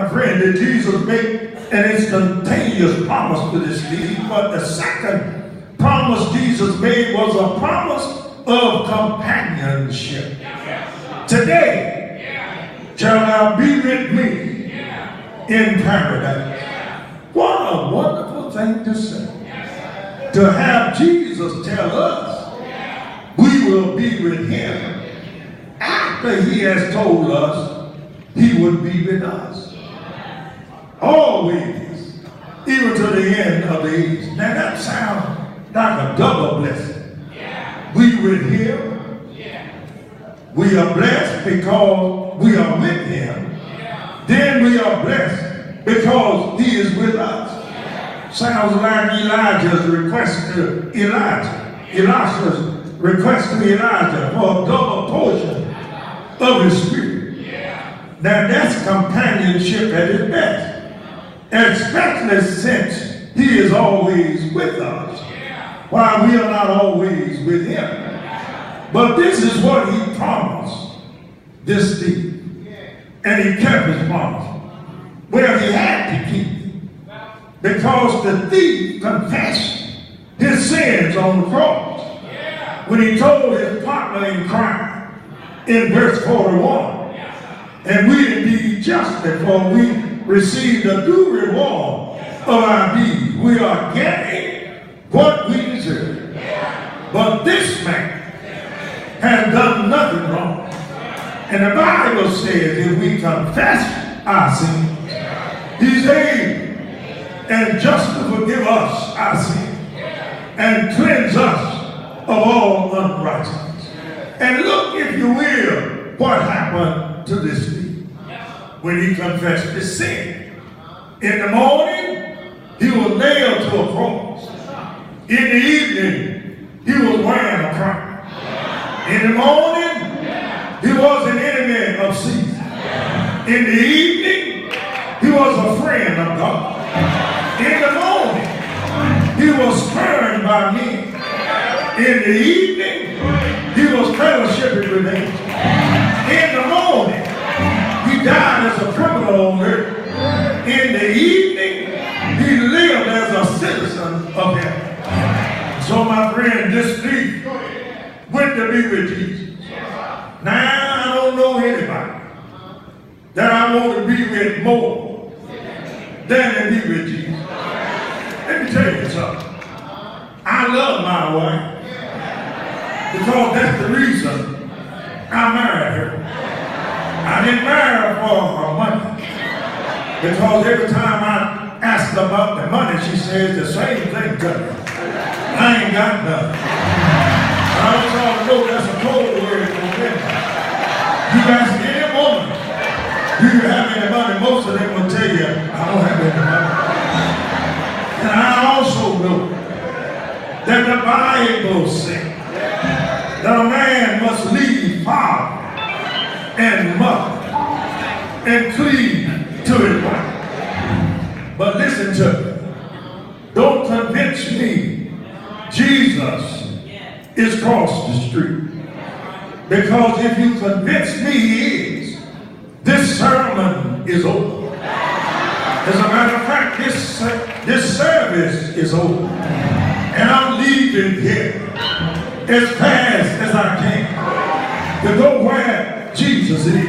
my friend, that Jesus made an instantaneous promise to this thief, but the second promise Jesus made was a promise of companionship. Today shall thou be with me in paradise. What a wonderful thing to say. To have Jesus tell us we will be with him after he has told us he would be with us. Always, even to the end of the age. Now that sounds like a double blessing. We with him. We are blessed because we are with him. Then we are blessed because he is with us. Sounds like Elijah's request to Elijah. Elisha's request to Elijah for a double portion of his spirit. Now that's companionship at its best. Especially since he is always with us, while we are not always with him. But this is what he promised this thief. And he kept his promise. Well, he had to keep it. Because the thief confessed his sins on the cross. When he told his partner in crime in verse 41, and we indeed justly, for we received a due reward of our deeds. We are getting what we deserve. But this man has done nothing wrong. And the Bible says if we confess our sins, he's able and just to forgive us our sins and cleanse us of all unrighteousness. And look, if you will, what happened to this thief when he confessed his sin. In the morning, he was nailed to a cross. In the evening, he was wearing a crown. In the morning, he was an enemy of Caesar. In the evening, he was a friend of God. In the morning, he was spurned by men. In the evening, he was fellowshipping with angels. In the morning, he died as a criminal on earth. In the evening, he lived as a citizen of heaven. So my friend, this thief went to be with Jesus. Now I don't know anybody that I want to be with more than to be with Jesus. Let me tell you something. I love my wife because that's the reason I married her. I didn't marry her for her money because every time I asked about the money, she says the same thing to me. I ain't got nothing. I want y'all to know that's a cold word for women. You ask any woman, do you have any money? Most of them will tell you, I don't have any money. And I also know that the Bible says that a man must leave father and mother and cleave to his wife. But listen to me. Don't convince me Jesus is across the street. Because if you convince me he is, this sermon is over. As a matter of fact, this service is over. And I'm leaving here as fast as I can to go where Jesus is.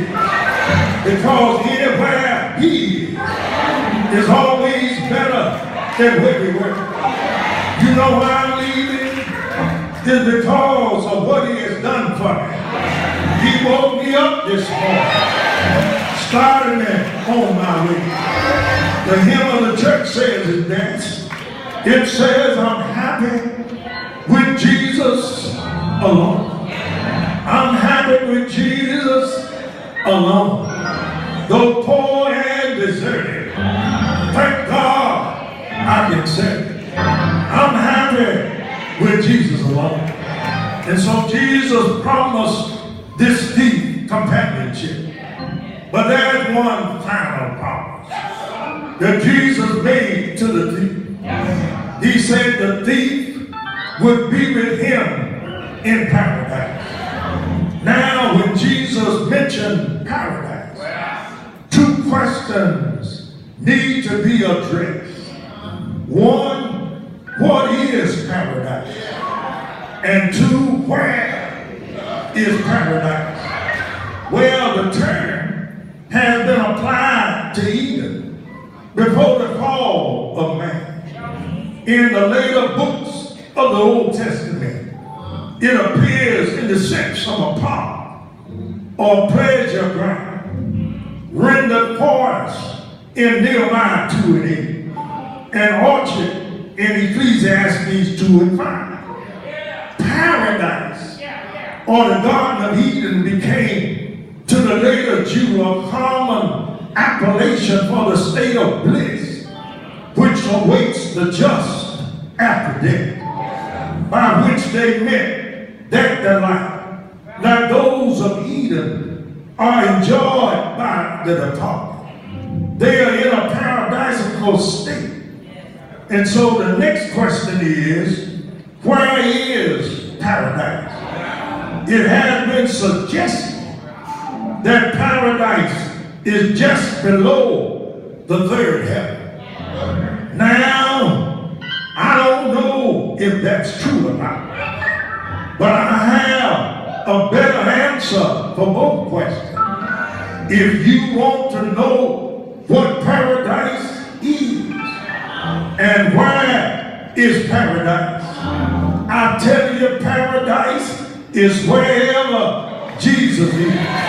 Because anywhere he is always better than where we were. You know why I'm leaving? It's because of what he has done for me. He woke me up this morning, starting me on my way. The hymn of the church says it best. It says, I'm happy with Jesus alone. I'm happy with Jesus alone. Though poor and deserted, thank God I can say, I'm happy with Jesus alone. And so Jesus promised this thief companionship. But there's one final promise that Jesus made to the thief. He said the thief would be with him in paradise. Now, when Jesus mentioned paradise, two questions to be addressed. One, what is paradise? And two, where is paradise? Well, the term has been applied to Eden before the fall of man. In the later books of the Old Testament, it appears in the sense of a park or pleasure ground, rendered forest in Nehemiah 2 and 8, and orchard in Ecclesiastes 2 and 5. Paradise, or the Garden of Eden, became to the later Jew a common appellation for the state of bliss, which awaits the just after death, by which they meant that delight, like those of Eden, are enjoyed by the departed. They are in a paradisical state. And so the next question is, where is paradise? It has been suggested that paradise is just below the third heaven. Now, I don't know if that's true or not, but I have a better answer for both questions. If you want to know what paradise is and where is paradise, I tell you, paradise is wherever Jesus is.